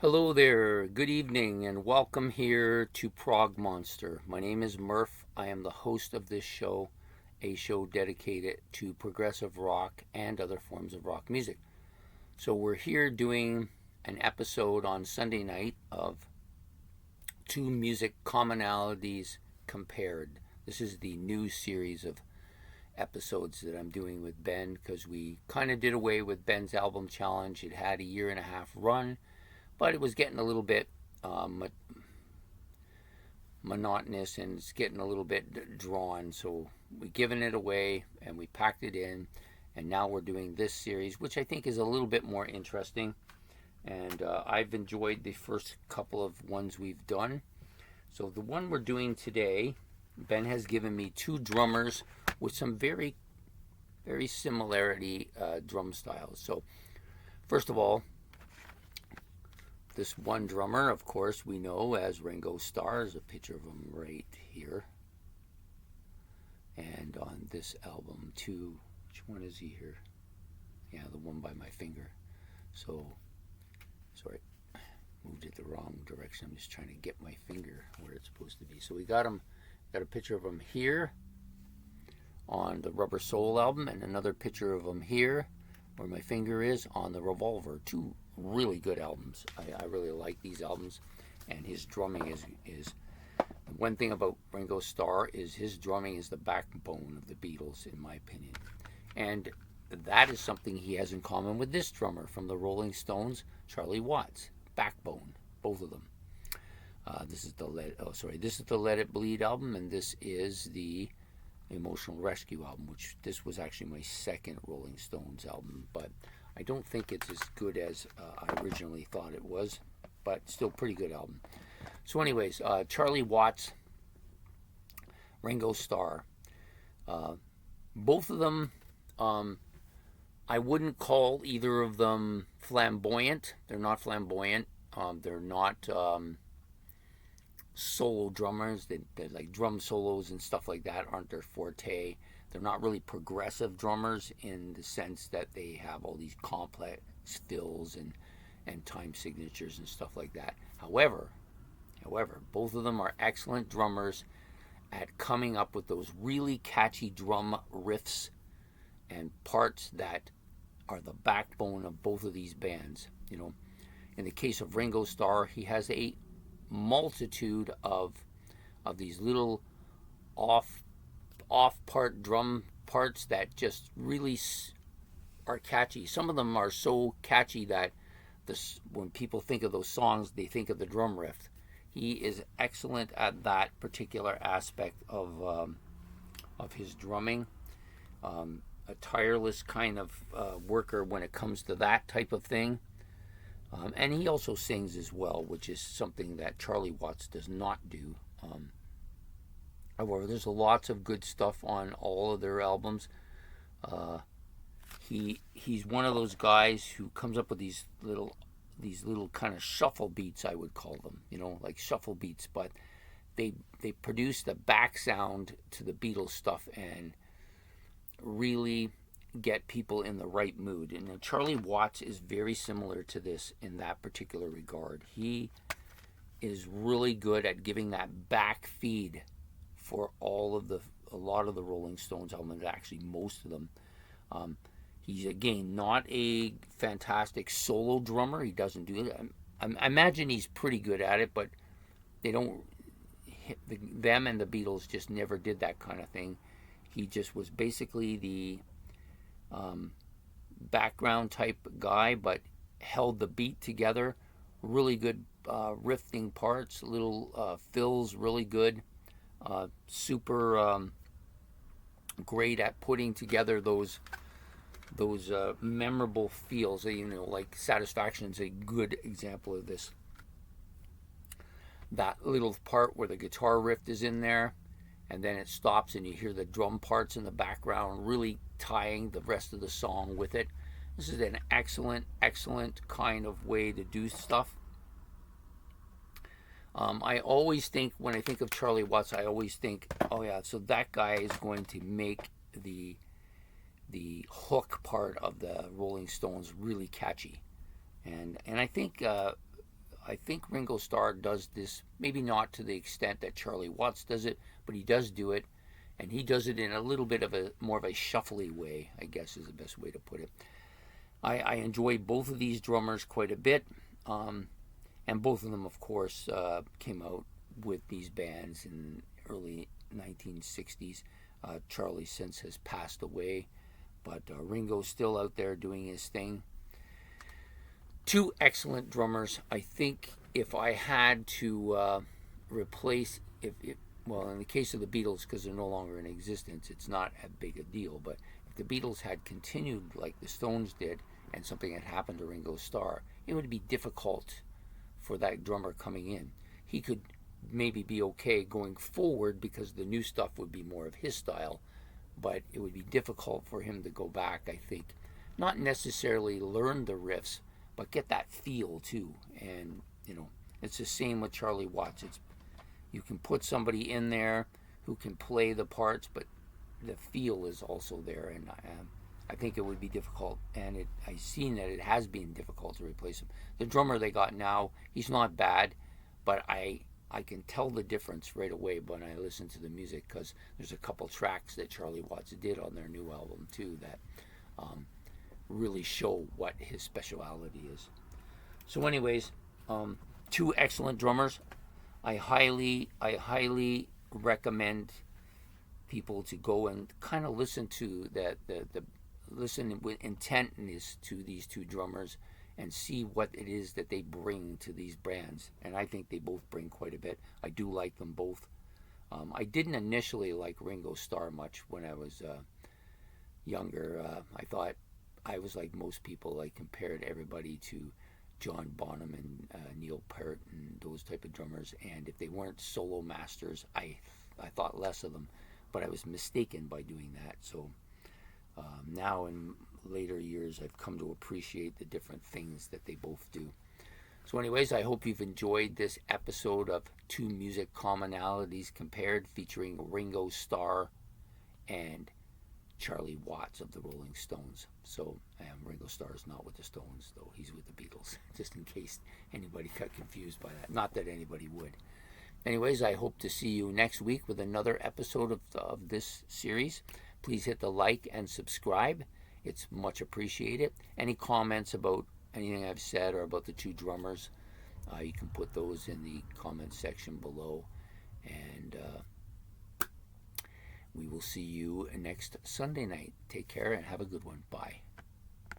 Hello there, good evening, and welcome here to Prog Monster. My name is Murph. I am the host of this show, a show dedicated to progressive rock and other forms of rock music. So, we're here doing an episode on Sunday night of Two Music Commonalities Compared. This is the new series of episodes that I'm doing with Ben because we kind of did away with Ben's album challenge. It had a year and a half run, but it was getting a little bit monotonous and it's getting a little bit drawn. So we've given it away and we packed it in, and now we're doing this series, which I think is a little bit more interesting. And I've enjoyed the first couple of ones we've done. So the one we're doing today, Ben has given me two drummers with some very similarity drum styles. So first of all, this one drummer, of course, we know as Ringo Starr. There's a picture of him right here. And on this album, too, which one is he here? Yeah, the one by my finger. So, sorry, moved it the wrong direction. I'm just trying to get my finger where it's supposed to be. So we got a picture of him here on the Rubber Soul album, and another picture of him here where my finger is on the Revolver. Two really good albums. I really like these albums, and his drumming is one thing about Ringo Starr is his drumming is the backbone of the Beatles, in my opinion, and that is something he has in common with this drummer from the Rolling Stones, Charlie Watts. Backbone, both of them. This is the Let It Bleed album, and this is the Emotional Rescue album, which this was actually my second Rolling Stones album, but I don't think it's as good as I originally thought it was, but still pretty good album. So anyways, Charlie Watts, Ringo Starr, both of them, I wouldn't call either of them flamboyant. They're not flamboyant. They're not solo drummers. They're like drum solos and stuff like that aren't their forte. They're not really progressive drummers in the sense that they have all these complex fills and time signatures and stuff like that. However, both of them are excellent drummers at coming up with those really catchy drum riffs and parts that are the backbone of both of these bands. You know, in the case of Ringo Starr, he has a multitude of these little off part drum parts that just really are catchy. Some of them are so catchy that when people think of those songs, they think of the drum riff. He is excellent at that particular aspect of his drumming. A tireless kind of worker when it comes to that type of thing. And he also sings as well, which is something that Charlie Watts does not do. However, there's lots of good stuff on all of their albums. He's one of those guys who comes up with these little kind of shuffle beats, I would call them. You know, like shuffle beats, but they produce the back sound to the Beatles stuff and really get people in the right mood. And Charlie Watts is very similar to this in that particular regard. He is really good at giving that back feed for a lot of the Rolling Stones albums, actually most of them. He's again not a fantastic solo drummer. He doesn't do it. I imagine he's pretty good at it, but they don't. Them and the Beatles just never did that kind of thing. He just was basically the background type guy, but held the beat together. Really good riffing parts, little fills, really good. Super great at putting together those memorable feels. You know, like Satisfaction is a good example of this. That little part where the guitar riff is in there, and then it stops and you hear the drum parts in the background really tying the rest of the song with it. This is an excellent kind of way to do stuff. I always think, when I think of Charlie Watts, I always think, oh yeah, so that guy is going to make the hook part of the Rolling Stones really catchy. And I think I think Ringo Starr does this, maybe not to the extent that Charlie Watts does it, but he does do it, and he does it in a little bit of a more of a shuffly way, I guess is the best way to put it. I enjoy both of these drummers quite a bit, and both of them, of course, came out with these bands in early 1960s. Charlie since has passed away, but Ringo's still out there doing his thing. Two excellent drummers. I think if I had to replace, well, in the case of the Beatles, because they're no longer in existence, it's not a big a deal, but if the Beatles had continued like the Stones did and something had happened to Ringo Starr, it would be difficult for that drummer coming in. He could maybe be okay going forward because the new stuff would be more of his style, but it would be difficult for him to go back, I think. Not necessarily learn the riffs, but get that feel too. And, it's the same with Charlie Watts. You can put somebody in there who can play the parts, but the feel is also there. And I think it would be difficult. And I've seen that it has been difficult to replace him. The drummer they got now, he's not bad, but I can tell the difference right away when I listen to the music, because there's a couple tracks that Charlie Watts did on their new album too that really show what his speciality is. So anyways, two excellent drummers. I highly recommend people to go and kind of listen to listen with intentness to these two drummers and see what it is that they bring to these bands. And I think they both bring quite a bit. I do like them both. I didn't initially like Ringo Starr much when I was younger. I thought I was like most people. I compared everybody to John Bonham and Neil Peart and those type of drummers. And if they weren't solo masters, I thought less of them. But I was mistaken by doing that. So now in later years, I've come to appreciate the different things that they both do. So anyways, I hope you've enjoyed this episode of Two Music Commonalities Compared, featuring Ringo Starr and Charlie Watts of the Rolling Stones. So Ringo Starr is not with the Stones, though. He's with the Beatles, just in case anybody got confused by that. Not that anybody would. Anyways, I hope to see you next week with another episode of this series. Please hit the like and subscribe. It's much appreciated. Any comments about anything I've said or about the two drummers, you can put those in the comment section below. And we will see you next Sunday night. Take care and have a good one. Bye.